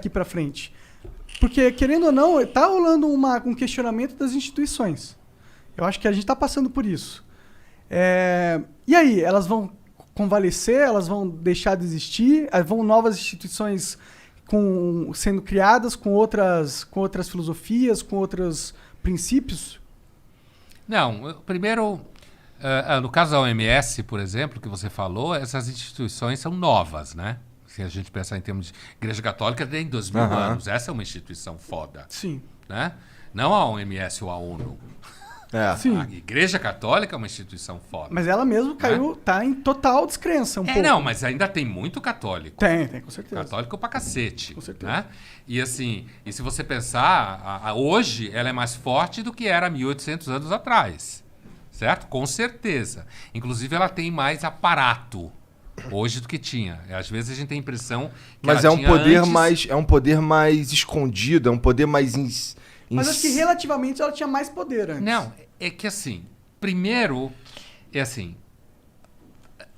aqui para frente? Porque, querendo ou não, está rolando um questionamento das instituições. Eu acho que a gente está passando por isso. E aí, elas vão convalescer? Elas vão deixar de existir? Vão novas instituições sendo criadas com outras filosofias, com outros princípios? Não, primeiro, no caso da OMS, por exemplo, que você falou, essas instituições são novas, né? Se a gente pensar em termos de Igreja Católica, tem 2000 anos. Essa é uma instituição foda. Sim. Né? Não a OMS ou a ONU. Sim. A Igreja Católica é uma instituição foda. Mas ela mesmo caiu, tá em total descrença pouco. Não, mas ainda tem muito católico. Tem, com certeza. Católico pra cacete. Com certeza. Né? E assim, e se você pensar, hoje ela é mais forte do que era 1800 anos atrás. Certo? Com certeza. Inclusive ela tem mais aparato hoje do que tinha. Às vezes a gente tem a impressão que mas ela é um poder antes... mais é um poder mais escondido, é um poder mais mas acho que relativamente ela tinha mais poder antes. Não, é que assim, primeiro é assim,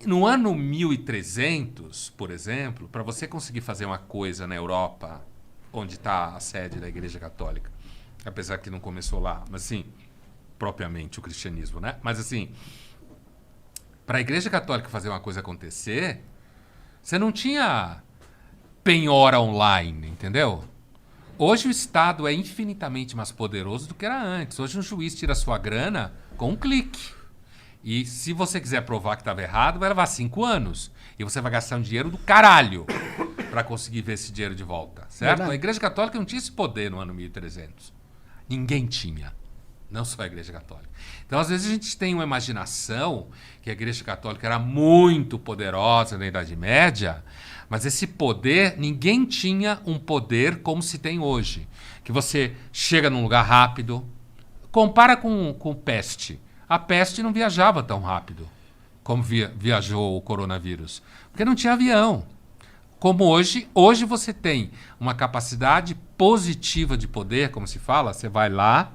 no ano 1300, por exemplo, para você conseguir fazer uma coisa na Europa, onde está a sede da Igreja Católica, apesar que não começou lá, mas assim, propriamente o cristianismo, né? Mas assim, para a Igreja Católica fazer uma coisa acontecer, você não tinha penhora online, entendeu? Hoje o Estado é infinitamente mais poderoso do que era antes. Hoje um juiz tira sua grana com um clique. E se você quiser provar que estava errado, vai levar 5 anos. E você vai gastar um dinheiro do caralho para conseguir ver esse dinheiro de volta, certo? Verdade. A Igreja Católica não tinha esse poder no ano 1300. Ninguém tinha. Não só a Igreja Católica. Então, às vezes, a gente tem uma imaginação que a Igreja Católica era muito poderosa na Idade Média, mas esse poder, ninguém tinha um poder como se tem hoje. Que você chega num lugar rápido. Compara com peste. A peste não viajava tão rápido como viajou o coronavírus. Porque não tinha avião. Como hoje você tem uma capacidade positiva de poder, como se fala, você vai lá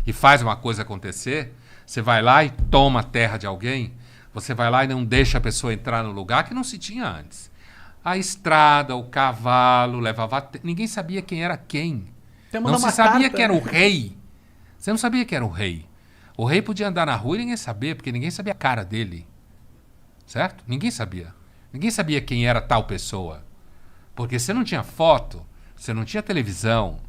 e faz uma coisa acontecer, você vai lá e toma a terra de alguém, você vai lá e não deixa a pessoa entrar no lugar que não se tinha antes. A estrada, o cavalo, levava... Ninguém sabia quem era quem. Não se sabia quem era o rei. Você não sabia quem era o rei. O rei podia andar na rua e ninguém sabia, porque ninguém sabia a cara dele. Certo? Ninguém sabia. Ninguém sabia quem era tal pessoa. Porque você não tinha foto, você não tinha televisão,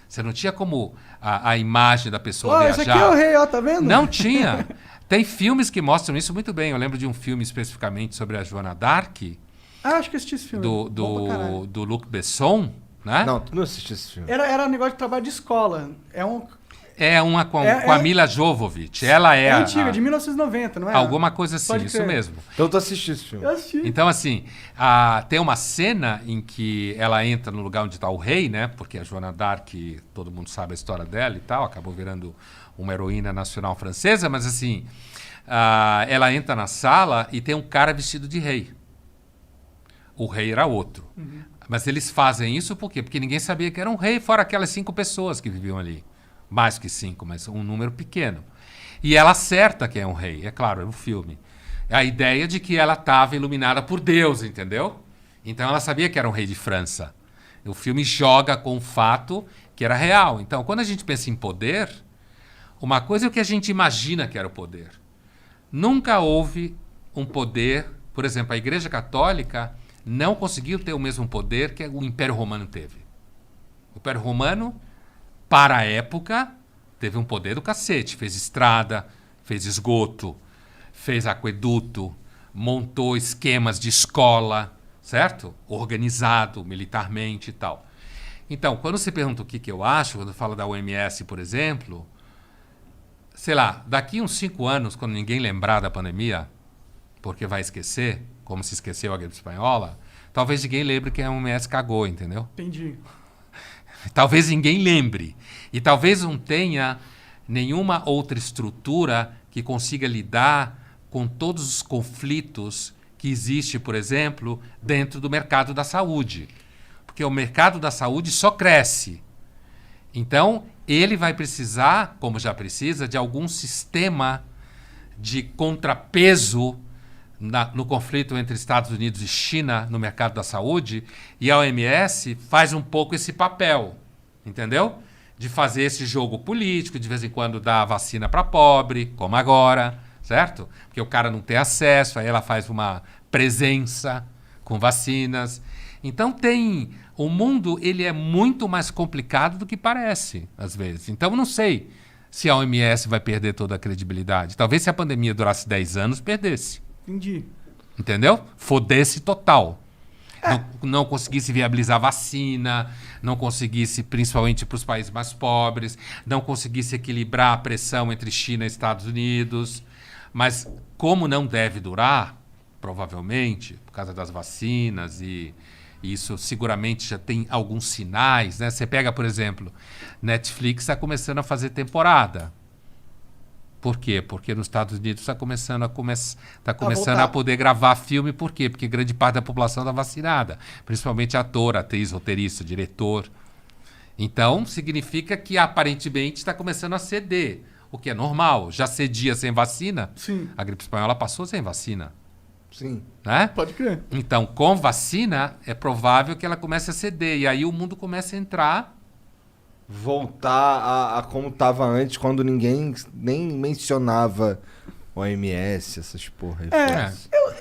você não tinha como a imagem da pessoa viajar. Esse aqui é o rei, ó, tá vendo? Não tinha. Tem filmes que mostram isso muito bem. Eu lembro de um filme especificamente sobre a Joana d'Arc. Acho que assisti esse filme. Do Luc Besson, né? Não, tu não assistiu esse filme. Era um negócio de trabalho de escola. É uma com a Mila Jovovich. Ela é antiga, de 1990, não é? Alguma coisa assim, Pode isso crer. mesmo. Então tu assistiu esse filme. Eu assisti. Então, assim, tem uma cena em que ela entra no lugar onde está o rei, né? Porque a Joana d'Arc, todo mundo sabe a história dela e tal, acabou virando uma heroína nacional francesa, mas assim, ela entra na sala e tem um cara vestido de rei. O rei era outro. Uhum. Mas eles fazem isso por quê? Porque ninguém sabia que era um rei, fora aquelas 5 pessoas que viviam ali. Mais que 5, mas um número pequeno. E ela acerta quem é um rei, é claro, é um filme. É a ideia de que ela estava iluminada por Deus, entendeu? Então ela sabia que era um rei de França. O filme joga com o fato que era real. Então, quando a gente pensa em poder, uma coisa é o que a gente imagina que era o poder. Nunca houve um poder... Por exemplo, a Igreja Católica não conseguiu ter o mesmo poder que o Império Romano teve. O Império Romano, para a época, teve um poder do cacete. Fez estrada, fez esgoto, fez aqueduto, montou esquemas de escola, certo? Organizado militarmente e tal. Então, quando você pergunta o que eu acho, quando fala da OMS, por exemplo, sei lá, daqui uns 5 anos, quando ninguém lembrar da pandemia, porque vai esquecer, como se esqueceu a gripe espanhola, talvez ninguém lembre que a OMS cagou, entendeu? Entendi. Talvez ninguém lembre. E talvez não tenha nenhuma outra estrutura que consiga lidar com todos os conflitos que existe, por exemplo, dentro do mercado da saúde. Porque o mercado da saúde só cresce. Então, ele vai precisar, como já precisa, de algum sistema de contrapeso no conflito entre Estados Unidos e China no mercado da saúde, e a OMS faz um pouco esse papel, entendeu? De fazer esse jogo político, de vez em quando dar vacina para pobre, como agora, certo? Porque o cara não tem acesso, aí ela faz uma presença com vacinas. Então o mundo ele é muito mais complicado do que parece, às vezes. Então eu não sei se a OMS vai perder toda a credibilidade. Talvez se a pandemia durasse 10 anos, perdesse. Entendi. Entendeu? Fodesse total. Não conseguisse viabilizar vacina, não conseguisse, principalmente para os países mais pobres, não conseguisse equilibrar a pressão entre China e Estados Unidos. Mas como não deve durar, provavelmente, por causa das vacinas e isso seguramente já tem alguns sinais, né? Você pega, por exemplo, Netflix está começando a fazer temporada. Por quê? Porque nos Estados Unidos está começando a poder gravar filme. Por quê? Porque grande parte da população está vacinada. Principalmente ator, atriz, roteirista, diretor. Então, significa que aparentemente está começando a ceder. O que é normal. Já cedia sem vacina. Sim. A gripe espanhola passou sem vacina. Sim. Né? Pode crer. Então, com vacina, é provável que ela comece a ceder. E aí o mundo começa a entrar... Voltar a como tava antes, quando ninguém nem mencionava OMS, essas porra.